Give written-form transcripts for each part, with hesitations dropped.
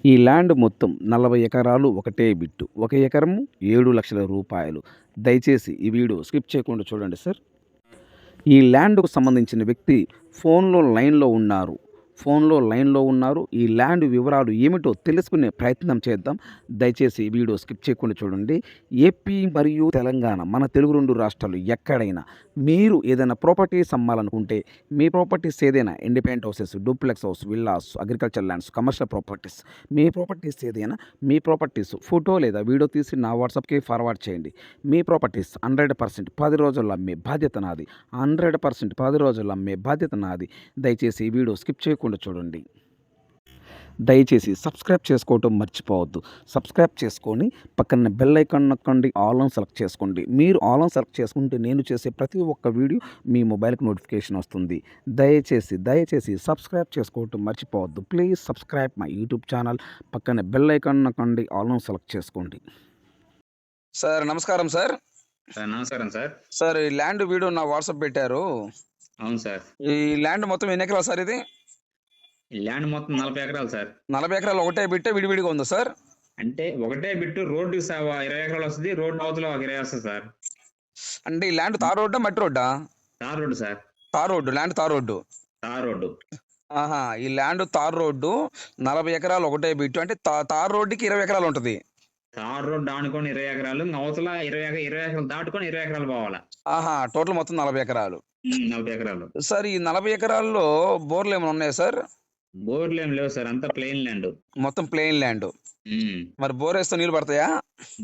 ఈ ల్యాండ్ మొత్తం 40 ఎకరాలు ఒకటే బిట్టు. ఒక ఎకరము రూ. 7,00,000. దయచేసి ఈ వీడియో స్కిప్ చేయకుండా చూడండి సార్. ఈ ల్యాండ్‌కు సంబంధించిన వ్యక్తి ఫోన్‌లో లైన్‌లో ఉన్నారు. ఈ ల్యాండ్ వివరాలు ఏమిటో తెలుసుకునే ప్రయత్నం చేద్దాం. దయచేసి ఈ వీడియో స్కిప్ చేయకుండా చూడండి. ఏపీ మరియు తెలంగాణ మన తెలుగు 2 రాష్ట్రాలు ఎక్కడైనా మీరు ఏదైనా ప్రాపర్టీస్ అమ్మాలనుకుంటే, మీ ప్రాపర్టీస్ ఏదైనా independent houses, duplex house, villas, agriculture lands, commercial properties, మీ ప్రాపర్టీస్ ఏదైనా మీ ప్రాపర్టీస్ ఫోటో లేదా వీడియో తీసి నా వాట్సాప్‌కి ఫార్వర్డ్ చేయండి. మీ ప్రాపర్టీస్ 100% 10 రోజుల్లో అమ్మే బాధ్యత నాది. 100% 10 రోజుల్లో అమ్మే బాధ్యత నాది. దయచేసి ఈ వీడియో స్కిప్ చేయకుండా చూడండి. దయచేసి సబ్స్క్రైబ్ చేసుకోవటం మర్చిపోవద్దు. సబ్స్క్రైబ్ చేసుకొని పక్కన బెల్ ఐకాన్ నొక్కండి. ఆల్ ఆన్ సెలెక్ట్ చేసుకోండి. మీరు ఆల్ ఆన్ సెలెక్ట్ చేసుకుంటే నేను చేసే ప్రతి ఒక్క వీడియో మీ మొబైల్కి నోటిఫికేషన్ వస్తుంది. దయచేసి సబ్స్క్రైబ్ చేసుకోవటం మర్చిపోవద్దు. Please subscribe my YouTube channel. పక్కన బెల్ ఐకాన్ నొక్కండి. ఆల్ ఆన్ సెలెక్ట్ చేసుకోండి. సార్ నమస్కారం సార్. నమస్కారం సార్. సార్ ఈ ల్యాండ్ వీడియో నా వాట్సాప్ పెట్టారు. అవును సార్. ఈ ల్యాండ్ మొత్తం ఎన్ని ఎకరాలు సార్ ఇది? ఈ ల్యాండ్ మొత్తం 40 ఎకరాలు సార్. 40 ఎకరాలు ఒకటే బిట్టే విడివిడిగా ఉందా సార్? అంటే ఒకటే బిట్టు రోడ్డు 20 ఎకరాలు వస్తుంది. రోడ్డు అవతల ఒక 20 వస్తుంది సార్. అంటే ఈ ల్యాండ్ తార్ రోడ్డా మట్టి రోడ్డా? Tar road sir. Tar road, land tar road. Tar road. ఆహా, ఈ ల్యాండ్ తార్ రోడ్డు 40 ఎకరాలు ఒకటే బిట్టు. అంటే తార్ రోడ్డుకి 20 ఎకరాలు ఉంటుంది. తార్ రోడ్డు ఆనుకొని 20 ఎకరాలు, అవతల 20 ఎకరాలు దాటుకొని 20 ఎకరాలు పోవాలా. ఆహా, టోటల్ మొత్తం 40 ఎకరాలు. 40 ఎకరాలు. సార్ ఈ 40 ఎకరాల్లో బోర్లు ఏమైనా ఉన్నాయా సార్? బోర్లు ఏం లేవు సార్, అంతా ప్లెయిన్ ల్యాండ్. మొత్తం ప్లెయిన్ ల్యాండ్. మరి బోర్ వేస్తే నీళ్ళు పడతాయా?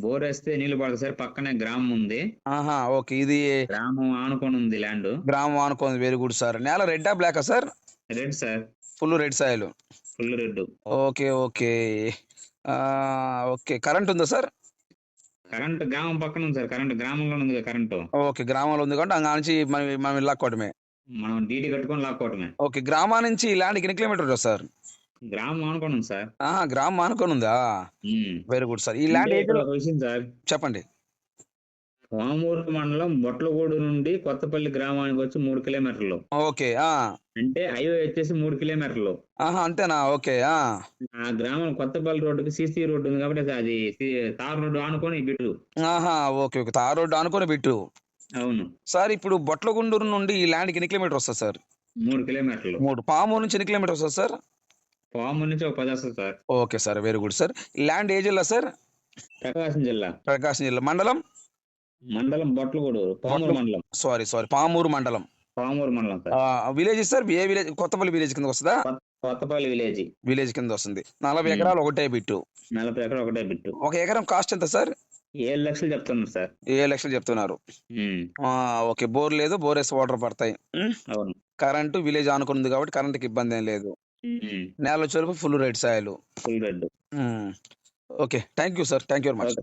బోర్ వేస్తే నీళ్లు పడతాయి సార్. పక్కనే గ్రామం ఉంది. ఆహా, ఓకే. ఇది గ్రామం ఆనుకొని ఉంది ల్యాండ్. గ్రామం అనుకోండి. Very good sir. నేల రెడ్డా బ్లాకా sir? Red sir. Full red soil. Full red. Okay. Okay. Current ఉందా సార్? కరెంట్ గ్రామం పక్కన ఉంది సార్. కరెంట్ గ్రామంలో ఉంది కరెంటు. ఓకే, గ్రామంలో ఉంది కాబట్టి అంగా నుంచి మనం లాక్కోవడమే. మనం డీడీ కట్టుకొని లాక్కోవటమే. ఓకే. గ్రామా నుంచి ఈ ల్యాండ్కి ఎన్ని కిలోమీటర్లు సార్? గ్రామం ఆనుకొని ఉంది సార్. గ్రామం ఆనుకొని ఉందా? Very good sir. ఈ ల్యాండ్ ఒక విషయం సార్ చెప్పండి. పామూరు మండలం బొట్లగూడు నుండి కొత్తపల్లి గ్రామానికి వచ్చి 3 కిలోమీటర్లు. ఓకే. అంటే హైవే వచ్చేసి 3 కిలోమీటర్లు. అంతేనా? ఓకే. ఆ గ్రామం కొత్తపల్లి రోడ్డుకి సీసీ రోడ్డు ఉంది కాబట్టి అది తార్ రోడ్డు ఆనుకొని బిట్టు. ఓకే. తార్ రోడ్డు ఆనుకొని బిట్టు. అవును సార్. ఇప్పుడు బొట్లగుండూరు నుండి ఈ ల్యాండ్కి ఎన్ని కిలోమీటర్ వస్తుంది సార్? 3 కిలోమీటర్లు. 3. పామూరు నుంచి ఎన్ని కిలోమీటర్ వస్తుంది సార్? పామూరు నుంచి ఒక 10 వస్తుంది sir. Okay sir, very good sir. Land ఏ జిల్లా సార్? ప్రకాశం జిల్లా. ప్రకాశం జిల్లా. మండలం బొట్లగూడు. పామూరు మండలం. సారీ, పామూరు మండలం. పామూరు మండలం సార్. Village sir? ఏ విలేజ్? కొత్తపల్లి విలేజ్ కింద వస్తుందా? కొత్తపల్లి విలేజ్ కింద వస్తుంది. 40 ఎకరాలు ఒకటే బిట్టు. 40 ఎకరాలు ఒకటే బిట్టు. ఒక ఎకరం కాస్ట్ ఎంత సార్? 7 లక్షలు చెప్తున్నారు సార్. 7 లక్షలు చెప్తున్నారు. ఓకే. బోర్ లేదు, బోర్ వేస్తే వాటర్ పడతాయి. అవును. కరెంటు విలేజ్ ఆనుకుని ఉంది కాబట్టి కరెంట్కి ఇబ్బంది ఏం లేదు. నేల వచ్చేవరకు full red soil. Full red. Okay. Thank you sir. Thank you very much.